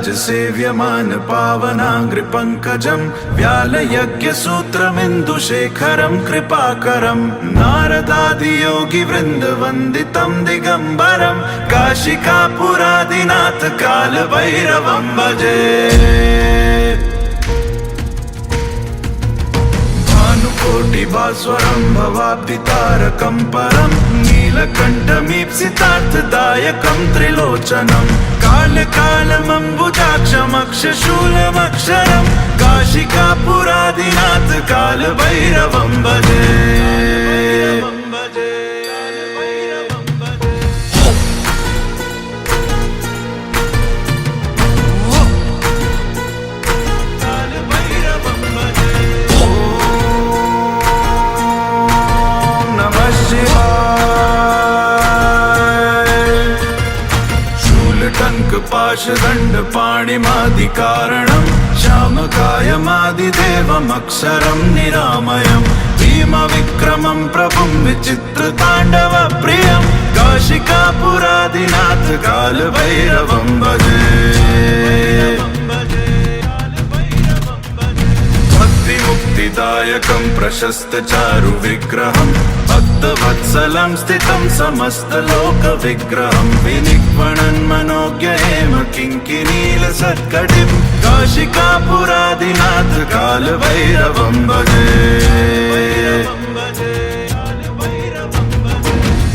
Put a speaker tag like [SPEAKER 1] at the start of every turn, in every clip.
[SPEAKER 1] राज सेव्यमान पावनांग्रि पंकजं व्यालयज्ञ सूत्रमिन्दुशेखरं कृपाकरं नारदादि योगी वृंद वंदितं दिगंबरं काशिकापुरादिनाथ काल भैरवं भजे। कोटिभास्वरं भवाब्धितारकं परं नीलकण्ठमीप्सितार्थदायकं त्रिलोचनं कालकालमम्बुजाक्षमक्षशूलमक्षरं काशिकापुरादिनाथ कालभैरवं भजे। पाशदण्ड पाणिमादिकारणं श्यामकायमादिदेवमक्षरं निरामयं भीमविक्रमं प्रभुं विचित्रताण्डवप्रियं काशिकापुरादिनाथ कालभैरवं भजे। भक्तिमुक्तिदायकं प्रशस्तचारु विग्रहं भक्तवत्सलं स्थितं समस्तलोकविग्रहं विनिक्वणन् मनोज्ञ हेम किङ्किनीलसत्कटिं काशिकापुरादिनाथ कालभैरवं भजे।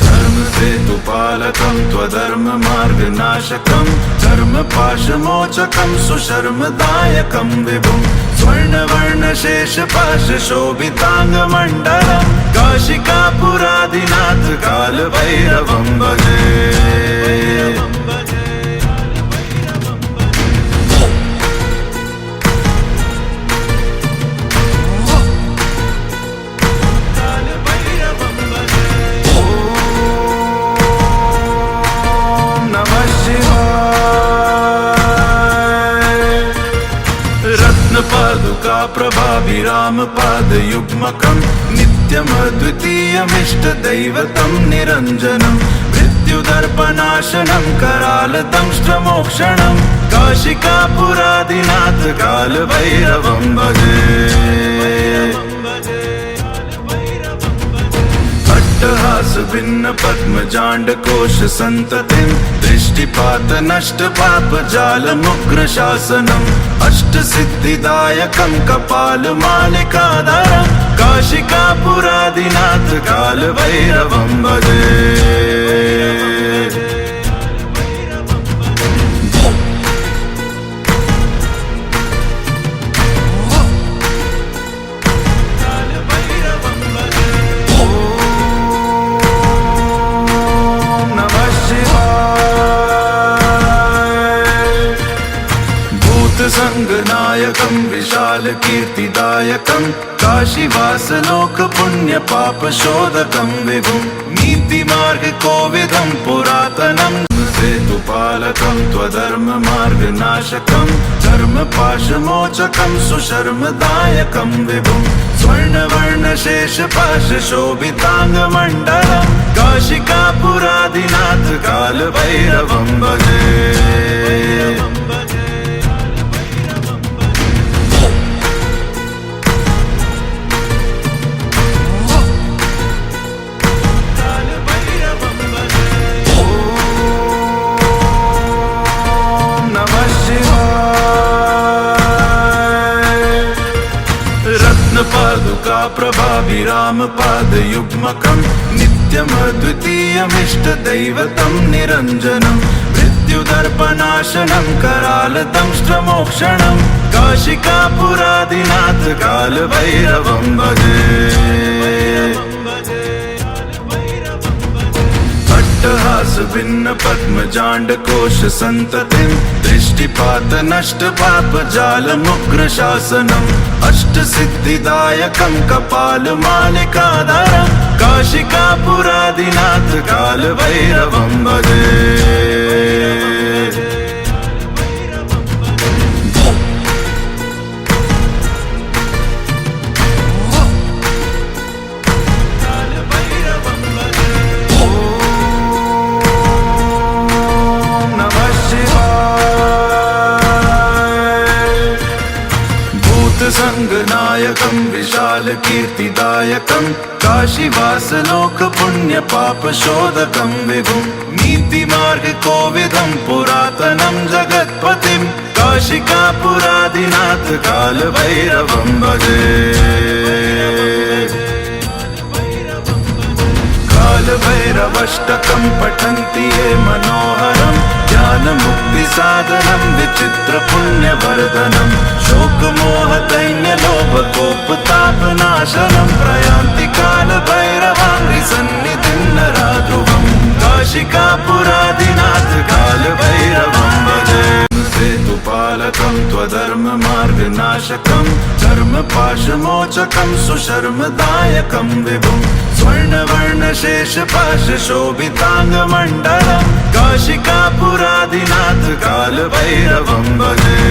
[SPEAKER 1] धर्मसेतुपालकं त्वधर्ममार्गनाशकं धर्मपाशमोचकं सुशर्मदायकं विभुं स्वर्णवर्णशेषपाशशोभिताङ्गमण्डलं काशिकापुरादिनाथ कालभैरवं भजे। पादुका प्रभाभिराम पादयुग्मकं नित्यमद्वितीयमिष्टदैवतं निरञ्जनं मृत्युदर्पनाशनं करालदंष्ट्रमोक्षणं काशिकापुरादिनाथ कालभैरवं भजे। अट्टहास भिन्न पद्मजाण्डकोश सन्ततिं दृष्टिपात नष्ट पाप जालमुग्र शासनम् अष्टसिद्धिदायकं कपालमालिकाधरं काशिकापुरादिनाथ कालभैरवं भजे। संगनायकं विशाल कीर्तिदायकं काशीवासलोक पुण्य पाप शोधकं विभुं नीतिमार्ग कोविदं पुरातनं सेतुपालकं त्वधर्ममार्गनाशकं धर्मपाशमोचकं सुशर्मदायकं विभुं स्वर्णवर्णशेषपाशशोभिताङ्गमण्डलं काशिकापुरादिनाथ कालभैरवं भजे। पादुका प्रभाभिराम पादयुग्मकं नित्यमद्वितीयमिष्टदैवतं निरञ्जनं मृत्युदर्पनाशनं करालदंष्ट्रमोक्षणं काशिकापुरादिनाथ कालभैरवं भजे। अट्टहास भिन्न पद्मजाण्डकोश सन्ततिं दृष्टिपात नष्ट पाप जालमुग्र शासनम् अष्टसिद्धिदायकं कपालमालिकाधरं काशिकापुरादिनाथ कालभैरवं भजे। भूतसङ्गनायकं विशालकीर्तिदायकं काशीवासलोक पुण्यपापशोधकं विभुं नीतिमार्गकोविदं पुरातनं जगत्पतिं काशिकापुरादिनाथ कालभैरवं भजे। कालभैरवष्टकं पठन्ति ये मनोहरं ज्ञानमुक्तिसाधनं विचित्रपुण्यवर्धनं शोकमोहदैन्यलोभकोपतापनाशनं प्रयान्ति कालभैरवाङ्घ्रिसन्निधिं नराध्रुवं काशिकापुरादिनाथ कालभैरवं भजे। सेतुपालकं त्वधर्ममार्गनाशकं धर्मपाशमोचकं सुशर्मदायकं विभुं स्वर्णवर्णशेषपाशशोभिताङ्गमण्डलं काशिकापुरादिनाथ कालभैरवं भजे।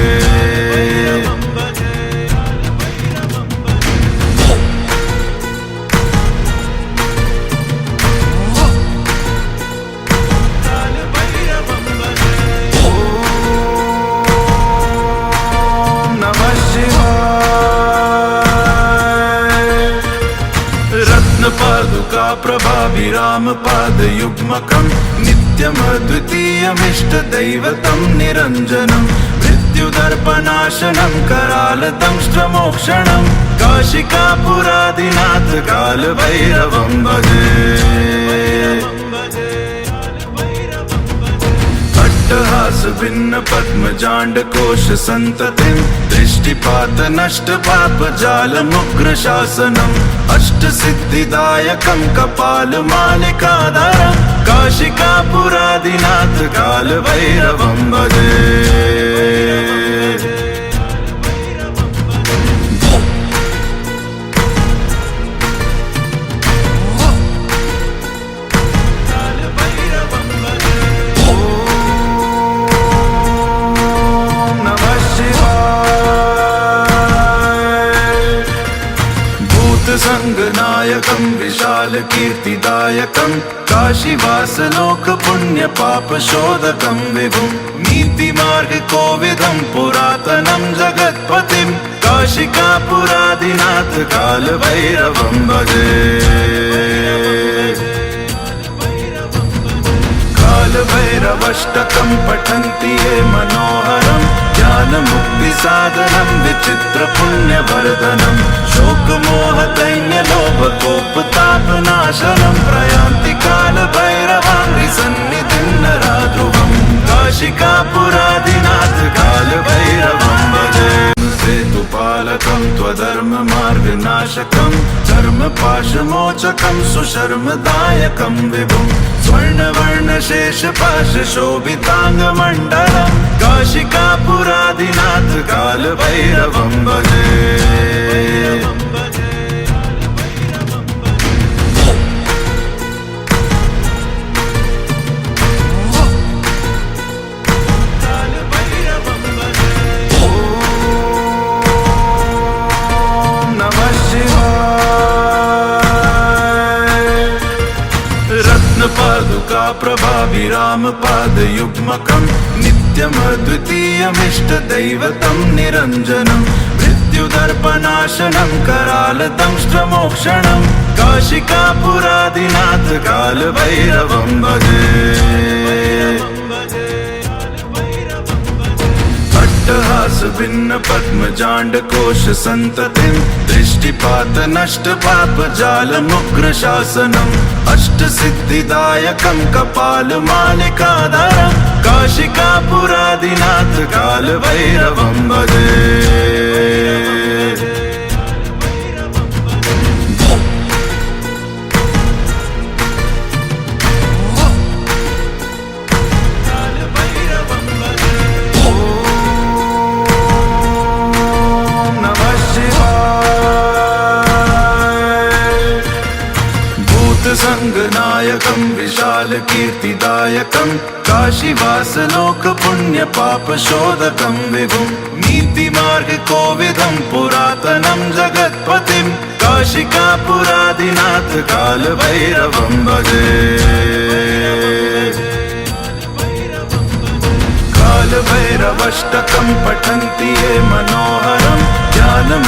[SPEAKER 1] पादुका प्रभाभिरामपादयुग्मकं नित्यमद्वितीयमिष्टदैवतं निरञ्जनं मृत्युदर्पनाशनं करालदंष्ट्रमोक्षणं काशिकापुरादिनाथ कालभैरवं भजे। अट्टहासभिन्न पद्मजाण्डकोश सन्ततिं दृष्टिपात नष्ट पापजालमुग्रशासनम् अष्टसिद्धिदायकं कपालमालिकाधरं काशिकापुरादिनाथ कालभैरवं भजे। संगनायकं विशालकीर्तिदायकं काशीवासलोक पुण्यपापशोधकं विभुं नीतिमार्गकोविदं पुरातनं जगत्पतिं काशिकापुरादिनाथ कालभैरवं भजे। कालभैरवष्टकं पठन्ति ये मनोहरं ज्ञानमुक्तिसाधनं विचित्रपुण्यवर्धनं शोकमोहदैन्यलोभकोपतापनाशनं प्रयान्ति कालभैरवाङ्घ्रिसन्निधिं नराध्रुवं काशिकापुरादिनाथ कालभैरवं भजे। सेतुपालकं त्वधर्ममार्गनाशकं धर्मपाशमोचकं सुशर्मदायकं विभुं स्वर्णवर्णशेषपाशशोभिताङ्गमण्डलं काशिकापुरादिनाथ कालभैरवं भजे। पादुका प्रभाभिरामपादयुग्मकं नित्यमद्वितीयमिष्टदैवतं निरञ्जनं मृत्युदर्पनाशनं करालदंष्ट्रमोक्षणं काशिकापुरादिनाथ कालभैरवं भजे। अट्टहासभिन्न पद्मजाण्डकोश सन्ततिं दृष्टिपात नष्ट पापजालमुग्रशासनम् अष्टसिद्धिदायकं कपालमालिकाधरं काशिकापुरादिनाथ कालभैरवं भजे। संगनायकं विशालकीर्तिदायकं काशीवासलोक पुण्यपापशोधकं विभुं नीतिमार्गकोविदं पुरातनं जगत्पतिं काशिकापुरादिनाथ कालभैरवं भजे। कालभैरवष्टकं पठन्ति ये मनोहरं ज्ञानं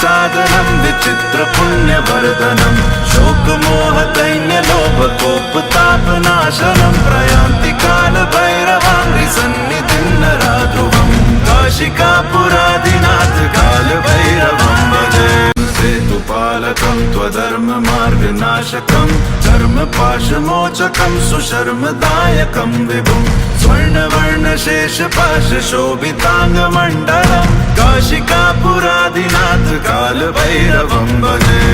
[SPEAKER 1] साधनं विचित्र पुण्यवर्धनं शोकमोहदैन्यलोभकोपतापनाशनं प्रयान्ति कालभैरवाङ्घ्रिसन्निधिं नराध्रुवम् काशिकापुरादिनाथ कालभैरवं भजे सेतुपालकं त्वधर्ममार्गनाशकं धर्मपाशमोचकं सुशर्मदायकं विभुं स्वर्णवर्णशेषपाशशोभिताङ्गमण्डलं काशिकापुरादिनाथ कालभैरवं भजे।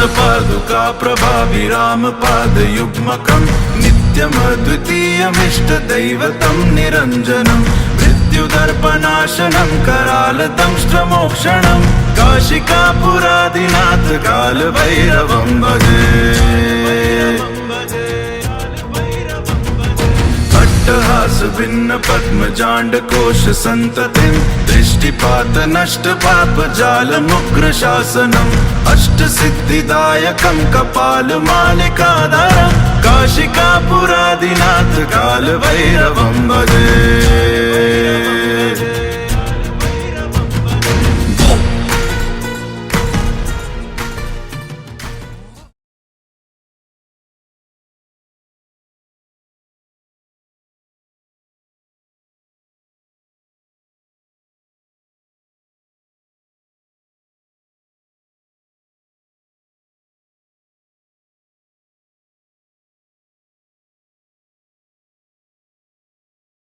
[SPEAKER 1] पादुका प्रभाभिरामपादयुग्मकं नित्यमद्वितीयमिष्टदैवतं निरञ्जनं मृत्युदर्पनाशनं करालदंष्ट्रमोक्षणं काशिकापुरादिनाथ कालभैरवं भजे। अट्टहास भिन्न पद्मजाण्डकोश सन्ततिं दृष्टिपात नष्ट पाप जालमुग्र शासनम् अष्टसिद्धिदायकं कपालमालिकाधरं काशिकापुरादिनाथ कालभैरवं भजे।